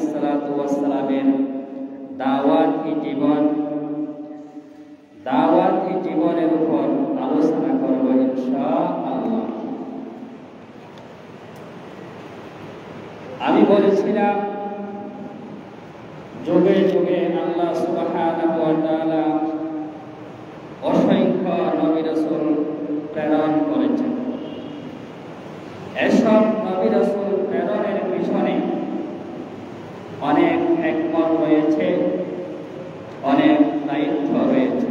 আলাইহিস সালাতু ওয়াস সালামের দাওয়াতি জীবনের উপর আলোচনা করব ইনশাআল্লাহ। আমি বলেছিলাম যুগে যুগে আল্লাহ সুবহানাহু ওয়া তাআলা অসংখ্য নবী রাসূল প্রেরণ করেছেন। এসব নবী রাসূল প্রেরণের পিছনে অনেক হিকমত রয়েছে, অনেক দায়িত্ব রয়েছে।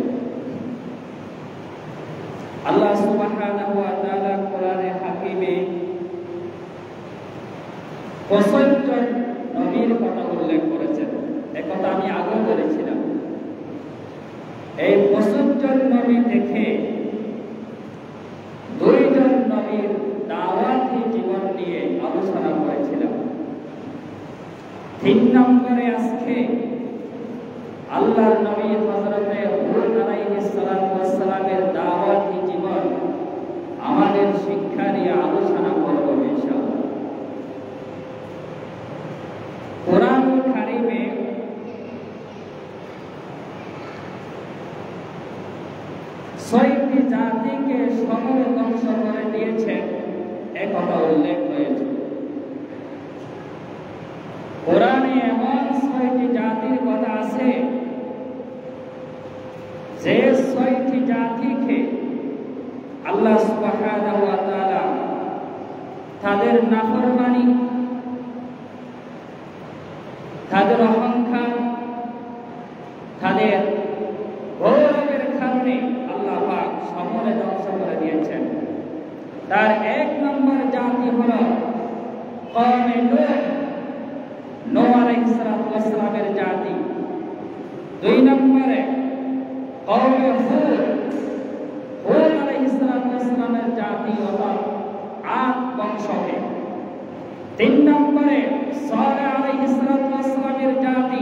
আল্লাহ সুবহানাহু ওয়া তাআলা কোরআনে হাকিমে 65 জন নবীর কথা উল্লেখ করেছেন। একথা আমি আগে বলেছিলাম। এই 65 জন নবী দেখে 2 জন নবীর দাওয়াতি জীবন নিয়ে আলোচনা করেছিলাম। 3 নম্বরে আজকে আল্লাহর নবী হযরতে হুদ আলাইহিস সালাতু ওয়াস সালামের দাওয়াতি জীবন আমাদের শিক্ষা নিয়ে আলোচনা করব ইনশাআল্লাহ। কোরআন কারীমে ছয়টি জাতিকে সমূলে ধ্বংস করে দিয়েছেন একথা উল্লেখ হয়েছে। কোরআনে এমন 6টি জাতির কথা আছে যে 6টি জাতিকে আল্লাহ সুবহানাহু ওয়া তাআলা তাদের নাফরমানি, তাদের অহংকার, তাদের গৌরবের কারণে আল্লাহ পাক সমূলে ধ্বংস করে দিয়েছেন। তার 1 নম্বর জাতি হলো কওমে নূহ আলাইহিস সালামের জাতি। 2 নম্বরে কওমে হুদ আলাইহিস সালামের জাতি অর্থাৎ আদ বংশকে। 3 নম্বরে সালেহ আলাইহিস সালামের জাতি।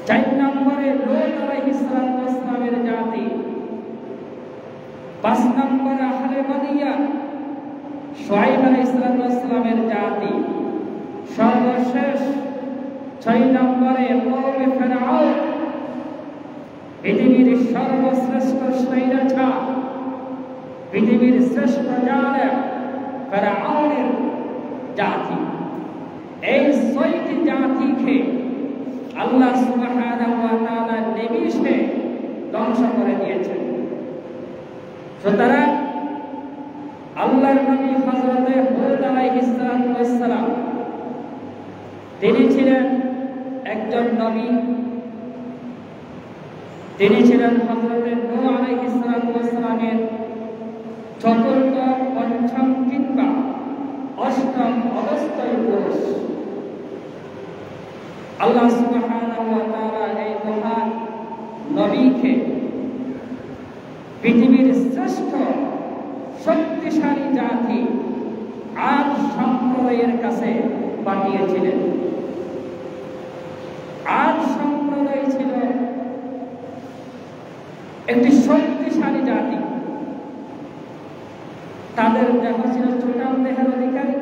4 নম্বরে লূত আলাইহিস সালামের জাতি। 5 নম্বরে আহলে মাদিয়ান শুআয়ব আলাইহিস সালামের জাতি। সর্বশেষ 6 নম্বরে কওমে ফিরআউন, পৃথিবীর সর্বশ্রেষ্ঠ স্বৈরাচার, পৃথিবীর শ্রেষ্ঠ জালেম ফিরআউনের জাতি। এই 6টি জাতিকে আল্লাহ সুবহানাহু ওয়া তাআলা নিমিষে ধ্বংস করে দিয়েছেন। সুতরাং আল্লাহর নবী হযরতে হুদ আলাইহিস সালাম তিনি ছিলেন একজন নবী। তিনি ছিলেন হযরতে নূহ আলাইহিস সালামের চতুর্থ, পঞ্চম কিংবা অষ্টম অবস্থায় পুরুষ। আল্লাহ সুবহানাহু ওয়া তাআলা এই মহান নবীকে পৃথিবীর শ্রেষ্ঠ শক্তিশালী জাতি আদ সম্প্রদায়ের কাছে পাঠিয়েছিলেন। আদ সম্প্রদায় ছিল একটি শক্তিশালী জাতি। তাদের দেহ ছিল ছোটাল দেহের অধিকারী,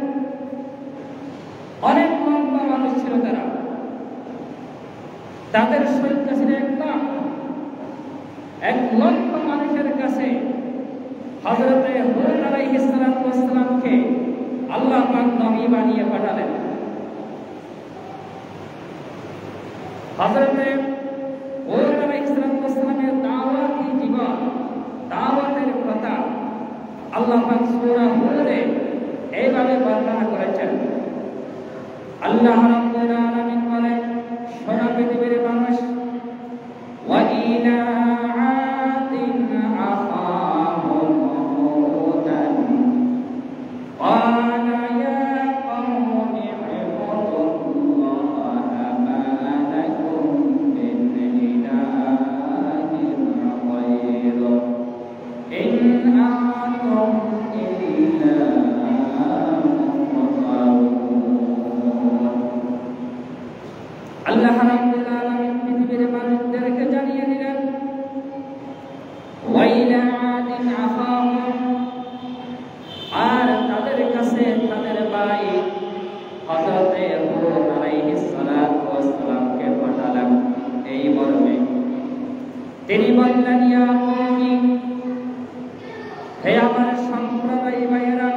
অনেক লম্বা মানুষ ছিল তারা। তাদের সৈন্য ছিল 1 লক্ষ মানুষের কাছে হযরতে হুদ আলাইহিস সালামকে আল্লাহ পাক নবী বানিয়ে পাঠালেন। হযরতে হুদ আলাইহিস সালামের দাওয়াতি জীবন, দাওয়াতের কথা আল্লাহ পাক সূরা হুদে এইভাবে বর্ণনা করেছেন। আল্লাহ রাব্বুল আলামিন বলেন, শোনো পৃথিবীর মানুষ, ওয়া ইলা আদিন আখাহুম হুদান ক্বালা ইয়া কওমি ইবুদুল্লাহা মা লাকুম মিন ইলাহিন গায়রুহু ইন আনতুম ইল্লা আল্লাহ রাব্বুল আলামিন পৃথিবীর মানুষদেরকে জানিয়ে দিলেন, ওয়াইলা আদিন আখাহুম, আর তাদের কাছে তাদের ভাই হযরতে হুদ আলাইহিস সালাতু ওয়াস সালামকে পাঠালাম এই মর্মে। তিনি বললেন, ইয়া কওমি, হে আমার সম্প্রদায় ভাইয়েরা,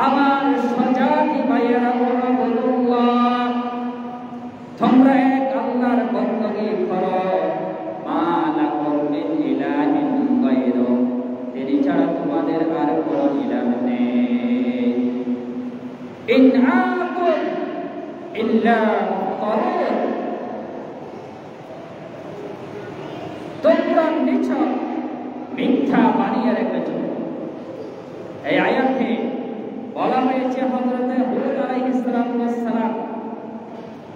আমার স্বজাতি ভাইয়েরা, আল্লাহ, তোমরা এক আল্লাহর বন্দী করো, মা লাকুম মিন ইলাহিন গায়রু, তিনি ছাড়া তোমাদের আর কোনো ইলাহ নেই। ইন আকুম ইল্লা মুফতারিন, তোমরা নিছক মিথ্যা বানিয়ে রেখেছ। এই আয়াতে বলা হয়েছে হযরতে হুদ আলাইহিস সালাম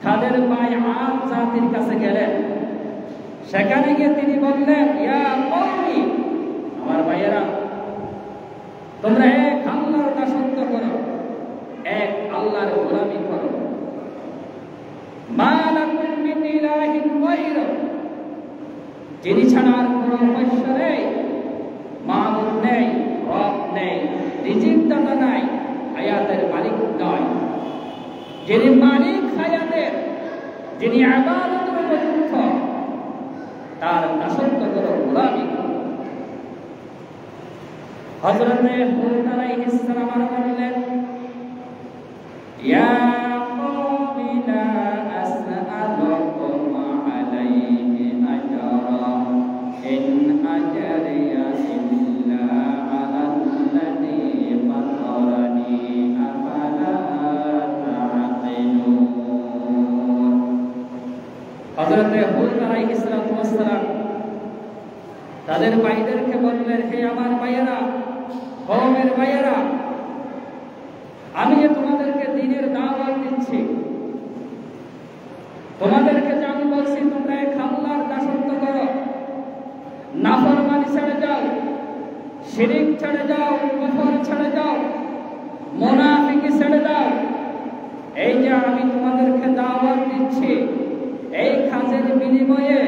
তাদের ভাই আদ জাতির কাছে গেলেন। সেখানে গিয়ে তিনি বললেন, ইয়া কওমি, আমার ভাইয়েরা, তোমরা এক আল্লাহর দাসত্ব করো, এক আল্লাহর গোলামি করো। মা লাকুম মিন ইলাহিন গায়রু, যিনি ছাড়া আর কোনো উপাস্য নেই, মাবুদ নেই, রব নেই, রিজিক দাতা নাই, হায়াতের মালিক নয়। যিনি মালিক হায়াতের, যিনি ইবাদতের উপযুক্ত, তার দাসত্ব করো, গোলামি করো। হযরতে হুদ আলাইহিস সালাম আর বললেন, ইয়া কওমি লা আসআলুকুম আলাইহি আজরা, ইন আজরিয়া ইল্লা আলাল্লাযী ফাতারানি, আফালা তা'কিলুন। হযরতে হুদ আলাইহিস সালাম তাদের ভাইদেরকে বললেন, হে আমার ভাইয়েরা, কওমের ভাইয়েরা, আমি যে তোমাদেরকে দ্বীনের দাওয়াত দিচ্ছি, তোমাদেরকে যে আমি বলছি তোমরা এক আল্লাহর দাসত্ব করো, নাফরমানি ছেড়ে যাও, শিরক ছেড়ে যাও, কুফর ছেড়ে যাও, মুনাফিকি ছেড়ে দাও। এই যে আমি তোমাদেরকে দাওয়াত দিচ্ছি, এই কাজের বিনিময়ে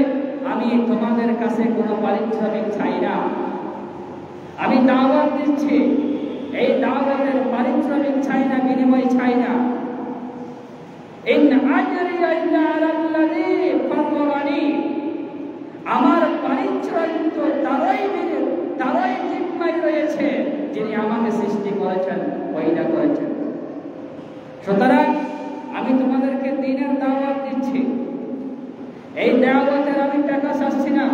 আমি তোমাদের কাছে কোনো পারিশ্রমিক চাই না। আমি দাওয়াত দিচ্ছি, এই দাওয়াতের পারিশ্রমিক চাই না, বিনিময় চাই না। ইন আজরিয়া ইল্লা আলাল্লাযী ফাতারানি, আমার পারিশ্রমিক তো তারই জিম্মায় রয়েছে যিনি আমাকে সৃষ্টি করেছেন, পয়দা করেছেন। সুতরাং আমি তোমাদেরকে দ্বীনের দাওয়াত দিচ্ছি, এই দাওয়াতের আমি টাকা চাচ্ছি না,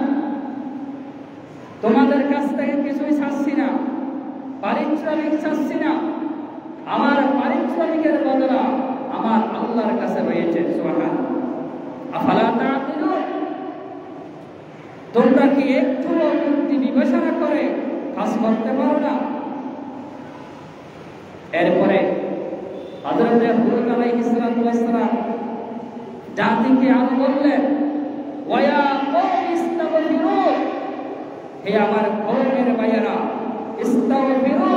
তোমাদের কাছ থেকে কিছুই চাচ্ছি না, পারিশ্রমিক চাচ্ছি না। আমার পারিশ্রমিকের বদলা আমার আল্লাহর কাছে রয়েছে। সুবহানাল্লাহ। আফালা তা'কিলুন, তোমরা কি একটু বুদ্ধি বিবেচনা করে কাজ করতে পারো না? এরপরে হযরত হুদ আলাইহিস সালাম জাতিকে আরো বললেন, ওয়া কওমি ইস্তাগফিরু, হে আমার কওমের ভাইয়েরা, ইস্তাগফিরু,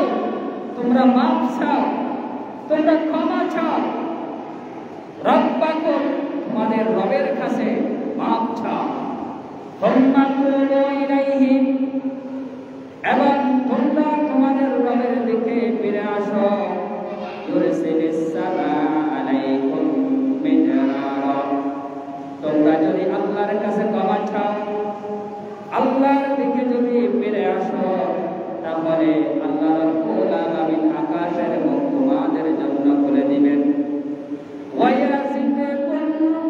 তোমরা মাফ চাও, তোমরা ক্ষমা চাও, রব্বাকুম, তোমাদের রবের কাছে মাফ চাও, সুম্মা তুবু ইলাইহি, এবং তোমরা তোমাদের রবের দিকে ফিরে আসো। ইউরসিলিস সামাআ আলাইকুম মিদরারা, তোমরা যদি আল্লাহর কাছে ক্ষমা চাও, আল্লাহর দিকে যদি ফিরে আসো, তাহলে আল্লাহ রাব্বুল আলামিন আকাশের মুখ তোমাদের জন্য খুলে দিবেন। ওয়া ইয়াজিদকুম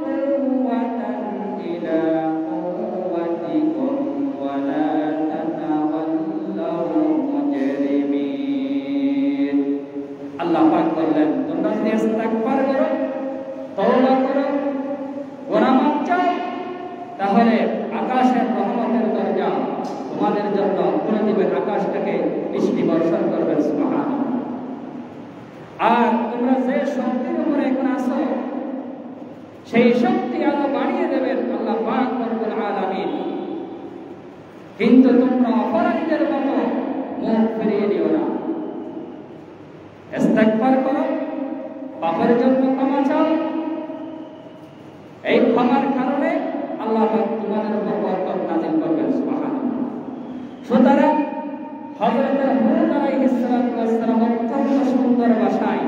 কুওয়াতান ইলা কুওয়াতিকুম ওয়া লা তাতাওয়াল্লাউ মুজরিমিন। আল্লাহ পাক বললেন, তোমরা যদি ইস্তিগফার করো, তওবা করো, গুনাহ মাফ চাও, তাহলে আকাশের রহমতের দরজা তোমাদের জন্য খুলে দিবেন, আকাশ থেকে বৃষ্টি বর্ষণ করবেন। সুবহানাল্লাহ। আর তোমরা যে শক্তির উপরে এখন আছো, সেই শক্তি আরো বাড়িয়ে দেবেন আল্লাহ পাক রব্বুল আলামিন। কিন্তু তোমরা অপরাধীদের মতো মুখ ফিরিয়ে দিও না, ইস্তিগফার করো, পাপের জন্য ক্ষমা চাও। এই ক্ষমার কারণে আল্লাহ পাক তোমাদের উপর বরকত নাযিল করবেন। সুবহানাল্লাহ। সুতরাং হযরত হুদ আলাইহিস সালাম অত্যন্ত সুন্দর ভাষায়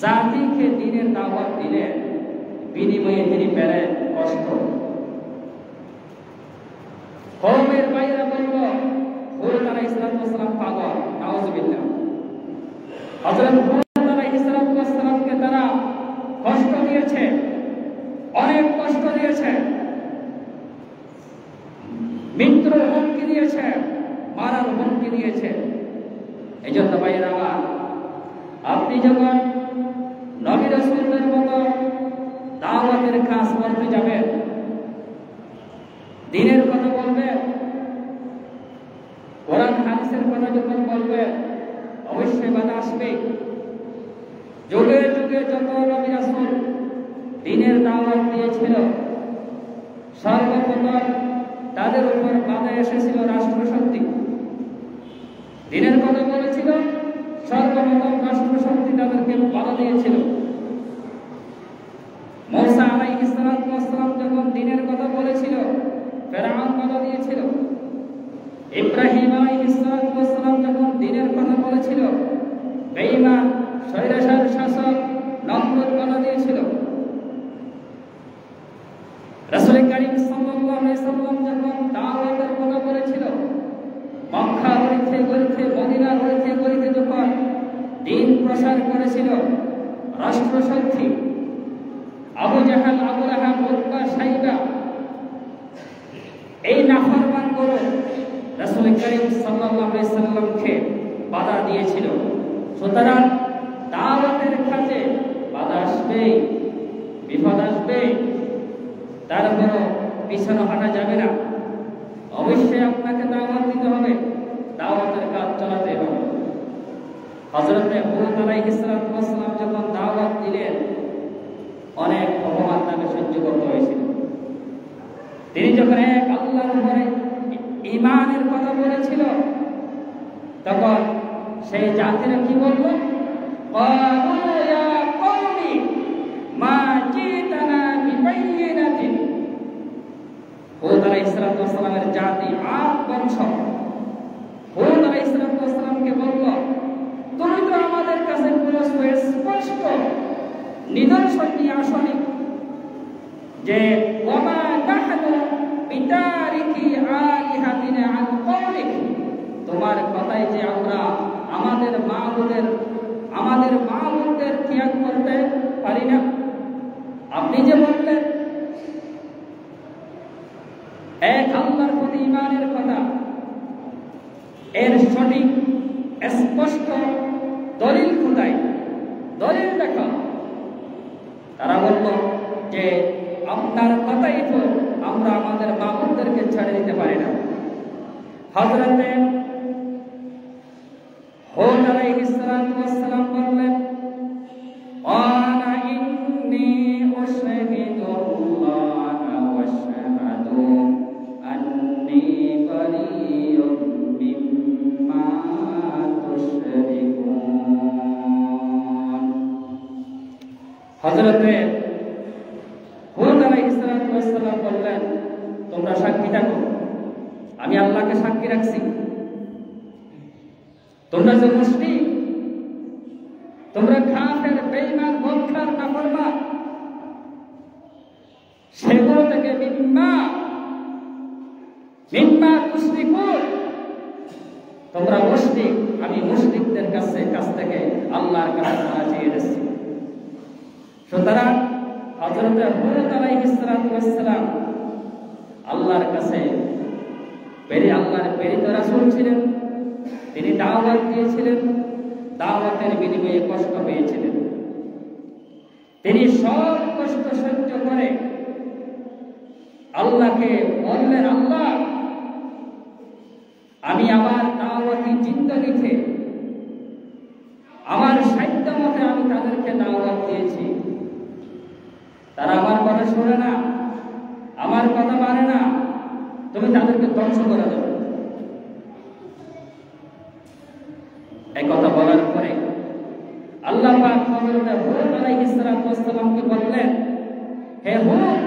জাতিকে দ্বীনের দাওয়াত দিলেন, বিনিময়ে তিনি পেলেন কষ্ট। কওমের ভাইরা বলল হুদ আলাইহিস সালাম পাগল, নাউজুবিল্লাহ। হযরত হুদ আলাইহিস সালামকে তারা কষ্ট দিয়েছে, অনেক কষ্ট দিয়েছে, মৃত্যুর হুমকি দিয়েছে, মারার হুমকি দিয়েছে। এই জন্য ভাইয়েরা আমার, আপনি যখন নবী রাসূলদের মতো দাওয়াতের কাজ করতে যাবেন, দ্বীনের কথা বলবেন, কোরআন হাদিসের কথা যখন বলবেন, অবশ্যই বাধা আসবে। যুগে যুগে যত নবী রাসূল দ্বীনের দাওয়াত দিয়েছিল, সর্বপ্রথম তাদের উপর বাধা এসেছিল রাষ্ট্রশক্তি। দ্বীনের কথা বলেছিল, সর্বপ্রথম রাষ্ট্রশক্তি তাদেরকে বাধা দিয়েছিল। মূসা আলাইহিস সালাম যখন দ্বীনের কথা বলেছিল, ফেরাউন বাধা দিয়েছিল। ইব্রাহিম আলাইহিস সালাম যখন দ্বীনের কথা বলেছিল, বেঈমান স্বৈরাচার শাসক নমরুদ বাধা দিয়েছিল। রাসূল কারীম সাল্লাল্লাহু আলাইহি সাল্লাম যখন দাওয়াতের কথা বলেছিল, মক্কা হইতে গড়িতে মদিনা হইতে গড়িতে যখন দ্বীন প্রসার করেছিল রাষ্ট্রশক্তি, আবু জাহাল, আবু লাহাব, উতবা, সাইবা, এই নাফরমানগুলো রাসূল কারীম সাল্লাল্লাহু আলাইহি সাল্লামকে বাধা দিয়েছিল। সুতরাং দাওয়াতের কাজে বাধা আসবে, বিপদ আসবে, তারপরও পিছনে হাঁটা যাবে না। অবশ্যই আপনাকে দাওয়াত দিতে হবে, দাওয়াতের কাজ চালাতে হবে। হযরত হুদ আলাইহিস সালাম যখন দাওয়াত দিলেন, অনেক অপমান তাকে সহ্য করতে হয়েছিল। তিনি যখন এক আল্লাহর উপরে ঈমানের কথা বলেছিল, তখন সেই জাতিরা কি বলল? ক্বালু ইয়া কওমি মা জিতানা বিবাইয়িনাতিন। হুদ আলাইহিস সালামের জাতি আদ বংশ হুদ আলাইহিস সালামকে বলল, তুমি তো আমাদের কাছে পুরো স্পষ্ট নিদর্শন নিয়ে আসনি যে ওমা নাহনু বিতারিকি আলিহাতিনা আন কওলিক, তোমার কথাই যে আমরা আমাদের মাবুদের ত্যাগ করতে পারি না। আপনি যে বললেন এক আল্লাহর প্রতি ঈমানের কথা, এর সঠিক স্পষ্ট দলিল কোথায়? দলিল দেখো। তারা বলল যে আপনার কথাই তো আমরা আমাদের মাবুদদেরকে ছেড়ে দিতে পারি না। হযরত হুদ আলাইহিস সালাম বললেন, আনা ইন্নী উশহিদুল্লাহ ওয়া আশহাদু আন্নী বারিয়্যুম মিম্মা তুশরিকুন। হযরত হুদ আলাইহিস সালাম বললেন, তোমরা সাক্ষী থাকো, আমি আল্লাহকে সাক্ষী রাখছি, তোমরা যে মুশরিক, তোমরা কাফের, বেঈমান, বদকার, নাফরমান, সেগুলো থেকে মিম্মা তুশরিকুন, তোমরা মুশরিক, আমি মুশরিকদের কাছ থেকে আল্লাহর কাছে ক্ষমা চেয়ে এসেছি। সুতরাং হযরত হুদ আলাইহিস সালাম আল্লাহর কাছে আল্লাহর প্রেরিত রাসূল ছিলেন। তিনি দাওয়াত দিয়েছিলেন, দাওয়াতের বিনিময়ে কষ্ট পেয়েছিলেন। তিনি সব কষ্ট সহ্য করে আল্লাহকে বললেন, আল্লাহ, আমি আমার দাওয়াতি জিন্দেগিতে আমার সাধ্য মতে আমি তাদেরকে দাওয়াত দিয়েছি, তারা আমার কথা শোনে না, আমার কথা মানে না, তুমি তাদেরকে ধ্বংস করে দেবে। এই কথা বলার পরে আল্লাহ পাক হযরত হুদ আলাইহিস সালামকে বললেন, হে হুদ,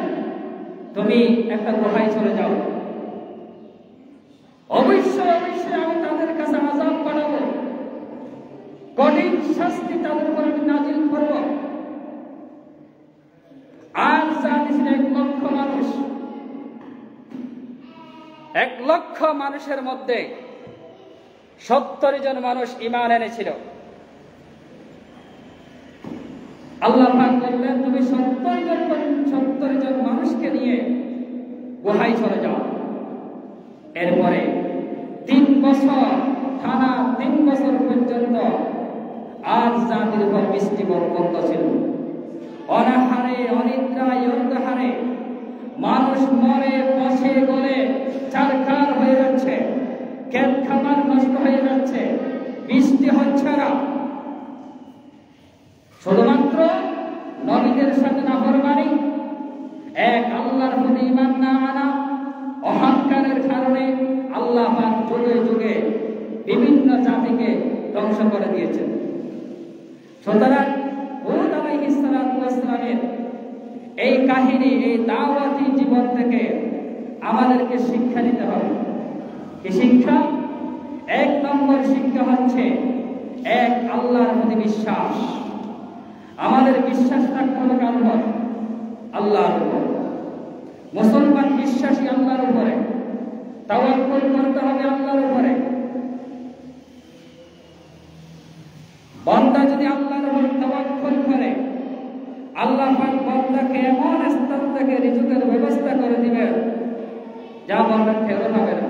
তুমি একটা গুহায় চলে যাও, অবশ্যই আমি তাদের কাছে আযাব পাঠাবো, কঠিন শাস্তি তাদের উপর আমি নাযিল করব। লক্ষ মানুষের মধ্যে 70 জন মানুষ ঈমান এনেছিল। আল্লাহ পাক বললেন, তুমি 70 জন মানুষকে নিয়ে গুহায় চলে যাও। এরপরে 3 বছর টানা 3 বছর পর্যন্ত আজ জাতির উপর বৃষ্টি বন্ধ ছিল। অনাহারে অনিদ্রায় অন্ধকারে মানুষ মরে পচে গলে চারখার হয়ে যাচ্ছে, ক্ষেত খামার নষ্ট হয়ে যাচ্ছে, বৃষ্টি হচ্ছে না। শুধুমাত্র নবীদের সাথে নাফরমানি, এক আল্লাহর প্রতি ঈমান না আনা, অহংকারের কারণে আল্লাহ পাক যুগে যুগে বিভিন্ন জাতিকে ধ্বংস করে দিয়েছেন। সুতরাং হুদ আলাইহিস সালাতু ওয়াস সালামের এই কাহিনী, এই দাওয়াতি জীবন থেকে আমাদেরকে শিক্ষা নিতে হবে। কি শিক্ষা? 1 নম্বর শিক্ষা হচ্ছে এক আল্লাহর প্রতি বিশ্বাস। আমাদের বিশ্বাস রাখতে হবে কার উপর? আল্লাহর উপর। মুসলমান বিশ্বাসী আল্লাহর উপরে, তাওয়াক্কুল করতে হবে আল্লাহর উপরে। বান্দা যদি আল্লাহর উপর তাওয়াক্কুল করে, আল্লাহ পাক বান্দাকে এমন স্থান থেকে রিজিকের ব্যবস্থা করে দিবেন যা বান্দা টেরও পাবে না।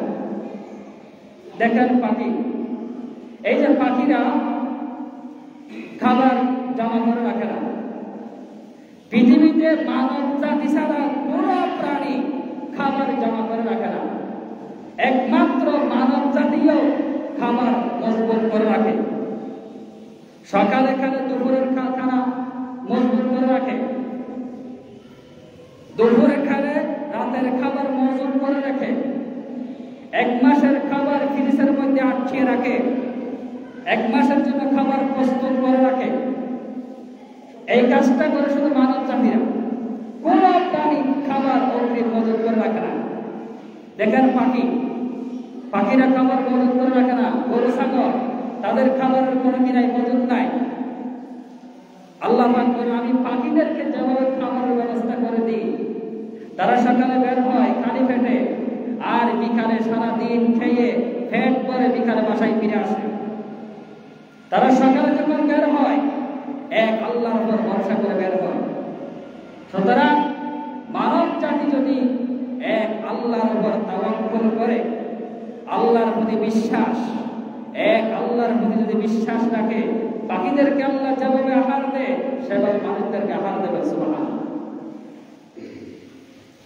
দেখেন পাখি, এই যে পাখিরা খাবার জমা করে রাখে না। পৃথিবীতে মানব জাতি ছাড়া কোনো প্রাণী খাবার জমা করে রাখে না। একমাত্র মানব জাতিও খাবার মজবুত করে রাখে। সকালে খালে দুপুরের খানা মজবুত করে রাখে, দুপুরে খালে রাতের খাবার মজবুত করে রাখে, 1 মাসের খাবার ফ্রিজের মধ্যে আটকিয়ে রাখে, 1 মাসের জন্য খাবার প্রস্তুত করে রাখে। এই কাজটা করে শুধু মানব জাতিরা, কোন প্রাণী খাবার অগ্রিম মজুত করে রাখে না। দেখেন পাখিরা খাবার মজুত করে রাখে না। গরু ছাগল তাদের খাবারের কোনো কিনাই মজুত নাই। আল্লাহ পাক বলেন, আমি পাখিদেরকে যেভাবে খাবারের ব্যবস্থা করে দিই, তারা সকালে বের হয় খালি পেটে, আর বিকালে সারা দিন খেয়ে পেট ভরে বিকালে বাসায় ফিরে আসে। তারা সকালে যখন বের হয় এক আল্লাহর উপর ভরসা করে বের হয়। সুতরাং মানব জাতি যদি এক আল্লাহর উপর তাওয়াক্কুল করে, আল্লাহর প্রতি বিশ্বাস, এক আল্লাহর প্রতি যদি বিশ্বাস রাখে, পাখিদেরকে আল্লাহ যেভাবে আহার দেয় সেভাবে মানুষদেরকে আহার দেবে। সুবহানাল্লাহ।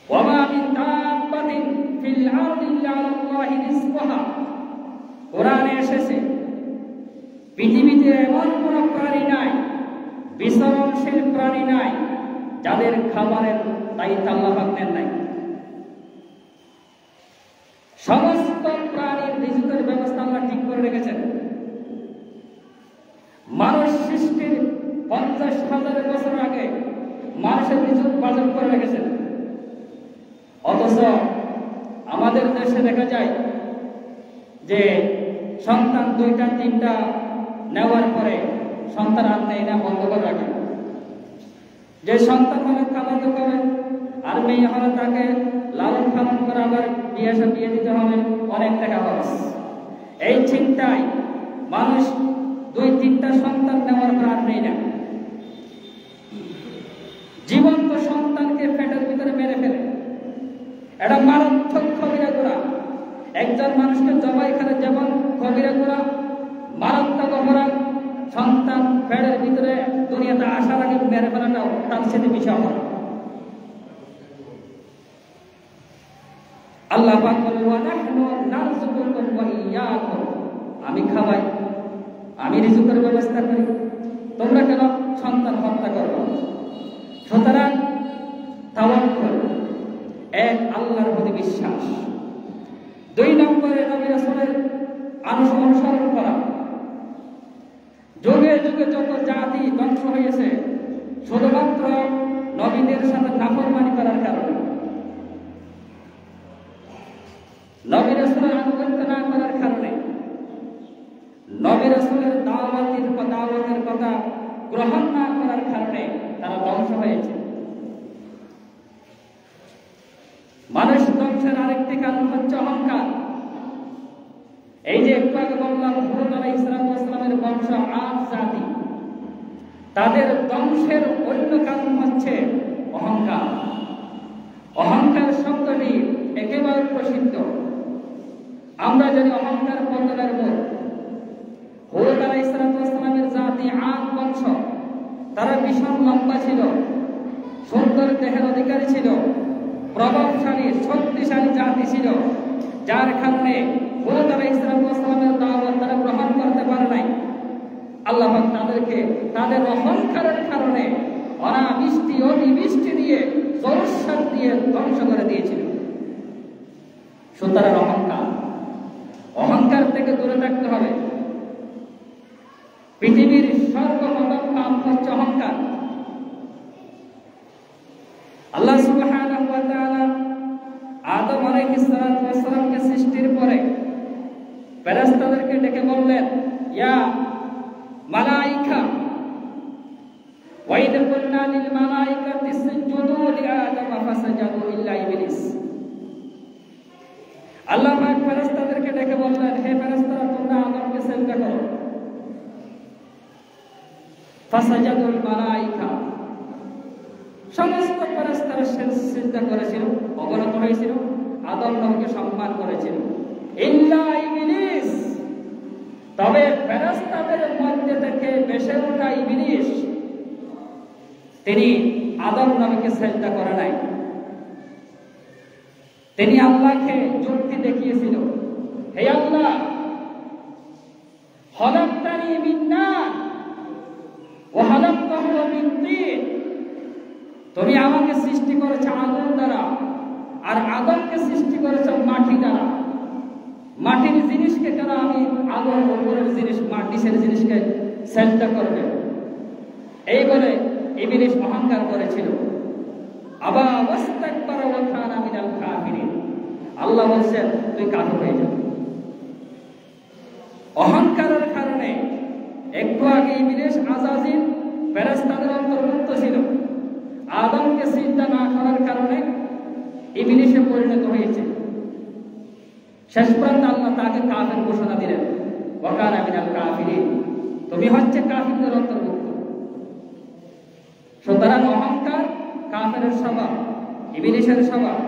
ওয়া মা মিন দাব্বাতিন ফিল আরদি ইল্লা আলাল্লাহি রিজকুহা। কোরআনে এসেছে পৃথিবীতে এমন কোন প্রাণী নাই, বিচরণশীল প্রাণী নাই যাদের খাবারের দায়িত্ব আল্লাহ পাক নেন নাই। সমস্ত প্রাণীর রিজিকের ব্যবস্থা আল্লাহ ঠিক করে রেখেছেন। মানুষ সৃষ্টির 50,000 বছর আগে মানুষের রিজিক বাজেট করে রেখেছেন। অথচ আমাদের দেশে দেখা যায় যে সন্তান 2টা 3টা নেওয়ার পরে সন্তান আর নেই না, বন্ধ করে রাখে। যে সন্তান হলে খাবার দিতে হবে, আর মেয়ে হলে তাকে লালন পালন করে আবার বিয়ে দিতে হবে, অনেক টাকা খরচ। এই চিন্তায় মানুষ 2-3টা সন্তান নেওয়ার পর আর নেই না। জীবন্ত সন্তানকে পেটের ভিতরে মেরে ফেলে। এটা মারাত্মক কবিরা গুনাহ। একজন মানুষকে জবাই করে যেমন কবিরা গুনাহ, মারাত্মক অপরাধ সন্তান পেটের ভিতরে দুনিয়াতে আসার আগে মেরে ফেলাটাও তার সাথে বিষয় হয়। আল্লাহ পাক বলেন, ওয়া নাহনু নারযুকুকুম ওয়া ইয়্যাকুম। আমি খাওয়াই, আমি রিজিকের ব্যবস্থা করি, তোমরা কেন সন্তান হত্যা করো? সুতরাং তাওয়াক্কুল, এক আল্লাহর প্রতি বিশ্বাস। 2 নম্বরে নবী রাসূলের অনুসরণ করা। যুগে যুগে যত জাতি ধ্বংস হয়েছে শুধুমাত্র নবীদের সাথে নাফরমানি করার কারণে, নবী রাসূলের আনুগত্য না করার কারণে, নবী রাসূলের দাওয়াতের কথা গ্রহণ না করার কারণে তারা ধ্বংস হয়েছে। মানুষ ধ্বংসের আরেকটি কারণ হচ্ছে অহংকার। এই যে একটু আগে বললাম হুদ আলাইহিস সালামের বংশ আদ জাতি, তাদের ধ্বংসের অন্য কারণ হচ্ছে অহংকার। অহংকার শব্দটি একেবারে প্রসিদ্ধ। আমরা যদি অহংকার পতনের মূল, হুদ আলাইহিস সালামের জাতি আদ বংশ, তারা ভীষণ লম্বা ছিল, সুন্দর দেহের অধিকারী ছিল, প্রভাবশালী শক্তিশালী জাতি ছিল, যার কারণে হুদ আলাইহিস সালামের দাওয়াত তারা গ্রহণ করতে পারে নাই। আল্লাহ পাক তাদেরকে তাদের অহংকারের কারণে অনাবৃষ্টি অতিবৃষ্টি দিয়ে জলসার দিয়ে ধ্বংস করে দিয়েছিল। সুতরাং অহংকার থেকে দূরে থাকতে হবে। পৃথিবীর সর্বপ্রথম পাপ হচ্ছে অহংকার। আল্লাহ সুবহানাহু ওয়া তাআলা আদম আলাইহিস সালামকে সৃষ্টির পরে ফেরেশতাদেরকে ডেকে বললেন, ইয়া মালাইকা ওয়া ইদ কুলনা লিল মালাইকাতি ইসজুদু লিআদম ফাসাজাদু ইল্লা ইবলিস। আল্লাহ পাক ফেরেশতাদেরকে ডেকে বললেন, হে ফেরেশতারা, তোমরা আদমকে সিজদা করো। ফাসাজাদুল মালাইকা, সমস্ত ফেরেশতারা সিজদা করেছিল, অবনত হয়েছিল, আদম নবীকে সম্মান করেছিল। ইল্লা ইবলিস, তবে ফেরেশতাদের মধ্যে থেকে বেশি ওঠা ইবলিস, তিনি আদম নবীকে সিজদা করে নাই। তিনি আল্লাহকে যুক্তি দেখিয়েছিল, হে আল্লাহ, খলাকতানি মিন নার ওয়া খলাকতাহু মিন তিন, তুমি আমাকে সৃষ্টি করেছো আগুন দ্বারা, আর আদমকে সৃষ্টি করেছো মাটি দ্বারা। মাটির জিনিসকে কেন আমি আগুন, উপরের জিনিস নিচের জিনিসকে সিজদা করবে? এই বলে ইবলিস অহংকার করেছিল। আবা ওয়াস্তাকবারা ওয়া কানা মিনাল কাফিরিন, আল্লাহ বলেন তুই কাফির হয়ে যা। অহংকারের কারণে একটু আগে ইবলিস আজাজিল ফেরেশতাদের অন্তর্ভুক্ত ছিল, আদমকে সিজদা না করার কারণে ইবলিসে পরিণত হয়েছে। শেষ পর্যন্ত আল্লাহ তাকে কাফির ঘোষণা দিলেন, ওয়া কানা মিনাল কাফিরিন, তুমি হচ্ছে কাফিরদের অন্তর্ভুক্ত। সুতরাং অহংকার কাফেরের স্বভাব, ইবলিসের স্বভাব।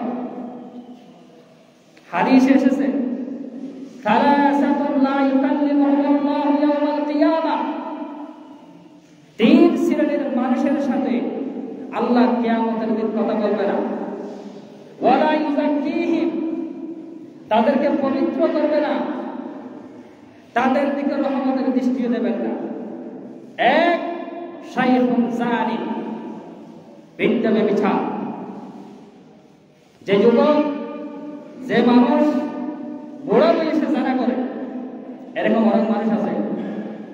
হাদিসে এসেছে, সালাসাতুন লা ইউকাল্লিমুহুমুল্লাহু ইয়াওমাল কিয়ামাহ, তিন শ্রেণীর মানুষের সাথে আল্লাহ কিয়ামতের দিন কথা বলবে না। ওয়ালা ইউযাক্কিহিম, তাদেরকে পবিত্র করবে না, তাদের দিকে রহমতের দৃষ্টিও দেবেন না। এক, শাইখুন জানি, বৃদ্ধ ব্যভিচার। যে যুবক, যে মানুষ বুড়ো বয়সে জানা করে, এরকম অনেক মানুষ আছে,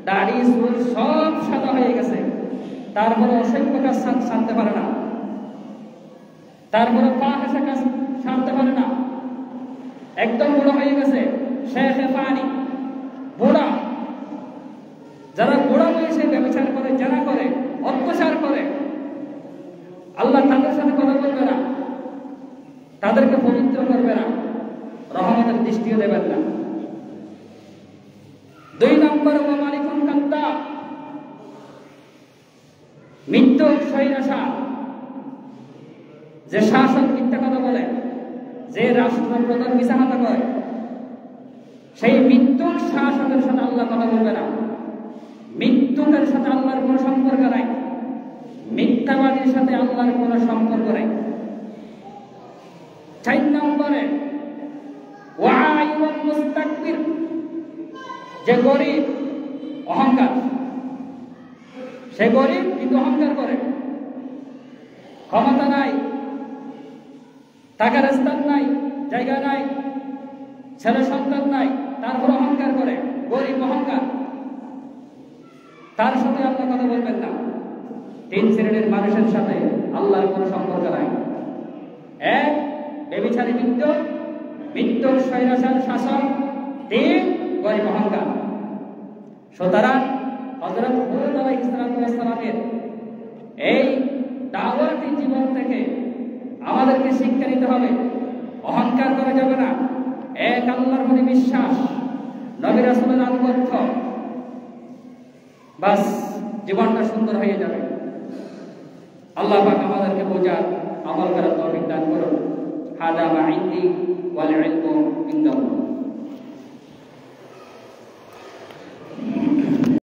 দাড়ি চুল সব সাদা হয়ে গেছে, তারপরে অসংখ্য কাজ সারতে পারে না, তারপরে পা হেসে কাজ সারতে পারে না, একদম বুড়ো হয়ে গেছে, শেখে পানি, বুড়া। যারা বুড়া বয়সে ব্যভিচার করে, জানা করে, অত্যাচার করে, আল্লাহ তাদের সাথে কথা বলবে না, তাদেরকে পবিত্র করবে না, রহমতের দৃষ্টিও দেবেন না। দুই নম্বর, ওয়া মালিকুন কাদ্দাব, মৃত্যু স্বৈরাচার। যে শাসক মিথ্যা কথা বলে, যে রাষ্ট্রপ্রধান মিথ্যা কথা কয়, সেই মৃত্যুর শাসকের সাথে আল্লাহ কথা বলবে না। মৃত্যুকের সাথে আল্লাহর কোনো সম্পর্ক নাই, মিথ্যাবাদীর সাথে আল্লাহর কোনো সম্পর্ক নাই। 4 নম্বরে, ওয়াইউল মুস্তাকবির, যে গরিব, অহংকার। সে গরিব কিন্তু অহংকার করে, ক্ষমতা নাই, টাকার স্থান নাই, জায়গা নাই, ছেলে সন্তান নাই, তারপর অহংকার করে, গরিব অহংকার। তার সাথে আল্লাহ কথা বলবেন না। 3 শ্রেণীর মানুষের সাথে আল্লাহর কোনো সম্পর্ক নাই। এক, ব্যভিচারী মৃত্যু স্বৈরাচার শাসক। 3, গরিব অহংকার। সুতরাং হযরত হুদ আলাইহিস সালামের এই দাওয়াতি জীবন থেকে আমাদেরকে শিক্ষা নিতে হবে, অহংকার করা যাবে না। এক আল্লাহর প্রতি বিশ্বাস, নবী রাসূলের আনুগত্য, বাস জীবনটা সুন্দর হয়ে যাবে। আল্লাহ পাক আমাদেরকে বোঝার আমল করার তৌফিক দান করুন। হাদা মা ইনদি ওয়াল ইলমু ইনদাল্লাহ।